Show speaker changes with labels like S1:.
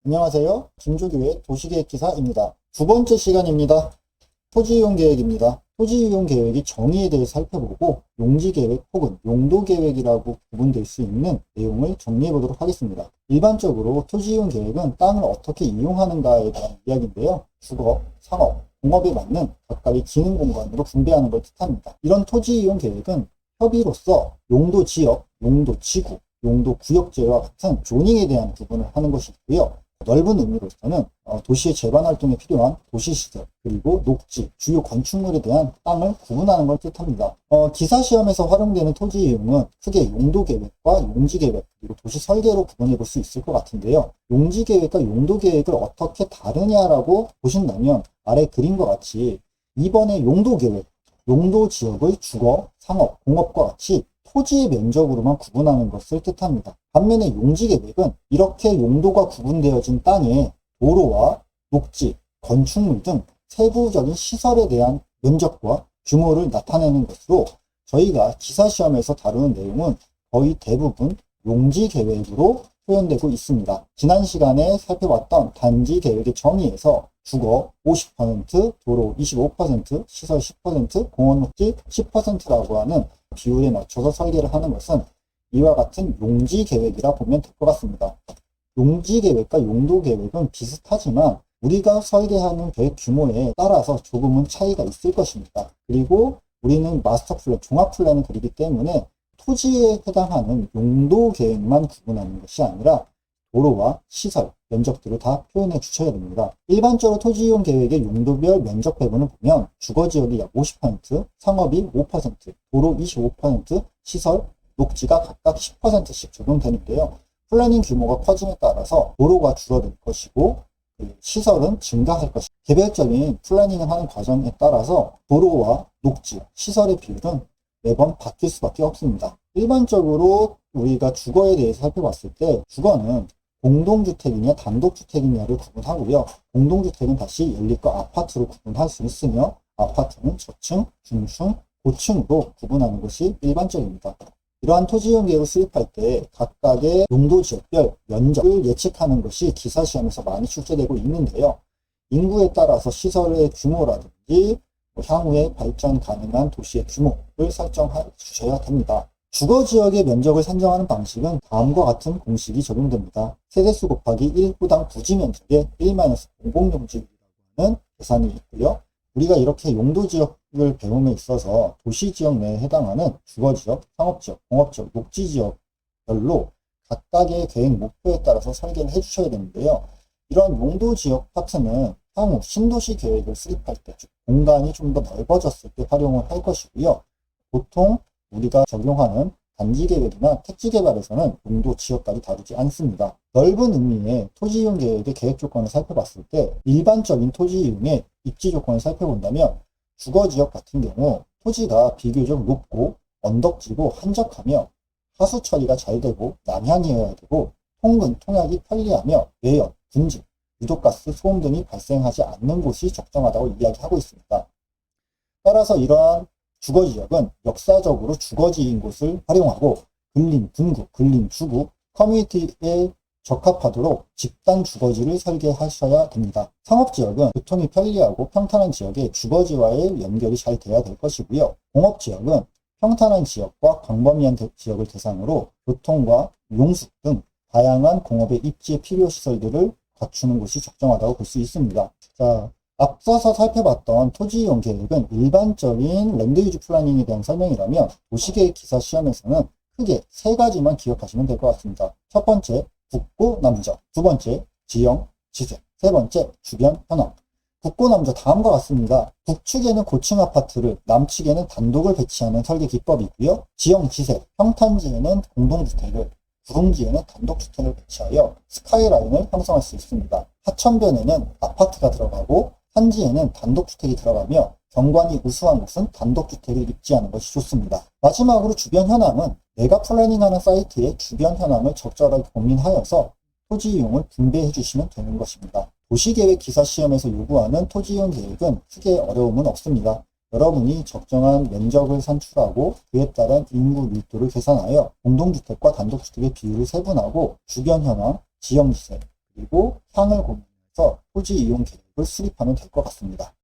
S1: 안녕하세요. 김조교의 도시계획기사입니다. 두 번째 시간입니다. 토지이용 계획입니다. 토지이용 계획이 정의에 대해 살펴보고 용지계획 혹은 용도계획이라고 구분될 수 있는 내용을 정리해 보도록 하겠습니다. 일반적으로 토지이용 계획은 땅을 어떻게 이용하는가에 대한 이야기인데요. 주거, 상업, 공업에 맞는 각각의 기능 공간으로 분배하는 걸 뜻합니다. 이런 토지이용 계획은 협의로서 용도지역, 용도지구, 용도구역제와 같은 조닝에 대한 구분을 하는 것이 있고요. 넓은 의미로서는 도시의 재반 활동에 필요한 도시시설, 그리고 녹지, 주요 건축물에 대한 땅을 구분하는 걸 뜻합니다. 기사시험에서 활용되는 토지 이용은 크게 용도계획과 용지계획, 그리고 도시설계로 구분해 볼 수 있을 것 같은데요. 용지계획과 용도계획을 어떻게 다르냐라고 보신다면 아래 그림과 같이 이번에 용도계획, 용도지역의 주거, 상업, 공업과 같이 토지의 면적으로만 구분하는 것을 뜻합니다. 반면에 용지계획은 이렇게 용도가 구분되어진 땅에 도로와 녹지, 건축물 등 세부적인 시설에 대한 면적과 규모를 나타내는 것으로 저희가 기사시험에서 다루는 내용은 거의 대부분 용지계획으로 표현되고 있습니다. 지난 시간에 살펴봤던 단지계획의 정의에서 주거 50%, 도로 25%, 시설 10%, 공원 녹지 10%라고 하는 비율에 맞춰서 설계를 하는 것은 이와 같은 용지계획이라 보면 될 것 같습니다. 용지계획과 용도계획은 비슷하지만 우리가 설계하는 계획 규모에 따라서 조금은 차이가 있을 것입니다. 그리고 우리는 마스터플랜, 종합플랜을 그리기 때문에 토지에 해당하는 용도계획만 구분하는 것이 아니라 도로와 시설, 면적들을 다 표현해 주셔야 됩니다. 일반적으로 토지이용 계획의 용도별 면적 배분을 보면 주거지역이 약 50%, 상업이 5%, 도로 25%, 시설, 녹지가 각각 10%씩 적용되는데요. 플래닝 규모가 커짐에 따라서 도로가 줄어들 것이고 시설은 증가할 것이고 개별적인 플래닝을 하는 과정에 따라서 도로와 녹지, 시설의 비율은 매번 바뀔 수밖에 없습니다. 일반적으로 우리가 주거에 대해서 살펴봤을 때 주거는 공동주택이냐 단독주택이냐를 구분하고요. 공동주택은 다시 연립과 아파트로 구분할 수 있으며 아파트는 저층, 중층, 고층으로 구분하는 것이 일반적입니다. 이러한 토지이용 계획을 수립할 때 각각의 용도지역별 면적을 예측하는 것이 기사시험에서 많이 출제되고 있는데요. 인구에 따라서 시설의 규모라든지 향후에 발전 가능한 도시의 규모를 설정해 주셔야 됩니다. 주거지역의 면적을 산정하는 방식은 다음과 같은 공식이 적용됩니다. 세대수 곱하기 1호당 부지면적의 1-공공용지율이라고 하는 계산이 있고요. 우리가 이렇게 용도지역을 배움에 있어서 도시지역 내에 해당하는 주거지역, 상업지역, 공업지역, 녹지지역별로 각각의 계획 목표에 따라서 설계를 해주셔야 되는데요. 이런 용도지역 파트는 향후 신도시 계획을 수립할 때 공간이 좀 더 넓어졌을 때 활용을 할 것이고요. 보통 우리가 적용하는 단지계획이나 택지개발에서는 용도지역까지 다루지 않습니다. 넓은 의미의 토지이용 계획의 계획 조건을 살펴봤을 때 일반적인 토지이용의 입지 조건을 살펴본다면 주거지역 같은 경우 토지가 비교적 높고 언덕지고 한적하며 하수 처리가 잘 되고 난향이어야 되고 통근, 통학이 편리하며 매연, 분진, 유독가스, 소음 등이 발생하지 않는 곳이 적정하다고 이야기하고 있습니다. 따라서 이러한 주거지역은 역사적으로 주거지인 곳을 활용하고 근린 분구, 근린 주구, 커뮤니티에 적합하도록 집단 주거지를 설계하셔야 됩니다. 상업지역은 교통이 편리하고 평탄한 지역에 주거지와의 연결이 잘 돼야 될 것이고요. 공업지역은 평탄한 지역과 광범위한 지역을 대상으로 교통과 용수 등 다양한 공업의 입지의 필요시설들을 갖추는 것이 적정하다고 볼 수 있습니다. 자, 앞서서 살펴봤던 토지이용 계획은 일반적인 랜드 유즈 플래닝에 대한 설명이라면 도시계획 기사 시험에서는 크게 세 가지만 기억하시면 될 것 같습니다. 첫 번째, 국고남저, 두 번째, 지형, 지세, 세 번째, 주변 현황. 국고남저 다음과 같습니다. 북측에는 고층 아파트를, 남측에는 단독을 배치하는 설계 기법이고요. 지형, 지세, 평탄지에는 공동주택을, 구릉지에는 단독주택을 배치하여 스카이라인을 형성할 수 있습니다. 하천변에는 아파트가 들어가고 산지에는 단독주택이 들어가며 경관이 우수한 곳은 단독주택을 입지하는 것이 좋습니다. 마지막으로 주변 현황은 내가 플래닝하는 사이트의 주변 현황을 적절하게 고민하여서 토지 이용을 분배해 주시면 되는 것입니다. 도시계획 기사시험에서 요구하는 토지 이용 계획은 크게 어려움은 없습니다. 여러분이 적정한 면적을 산출하고 그에 따른 인구 밀도를 계산하여 공동주택과 단독주택의 비율을 세분하고 주변 현황, 지형지세, 그리고 향을 고민해서 토지 이용 계획을 수립하면 될 것 같습니다.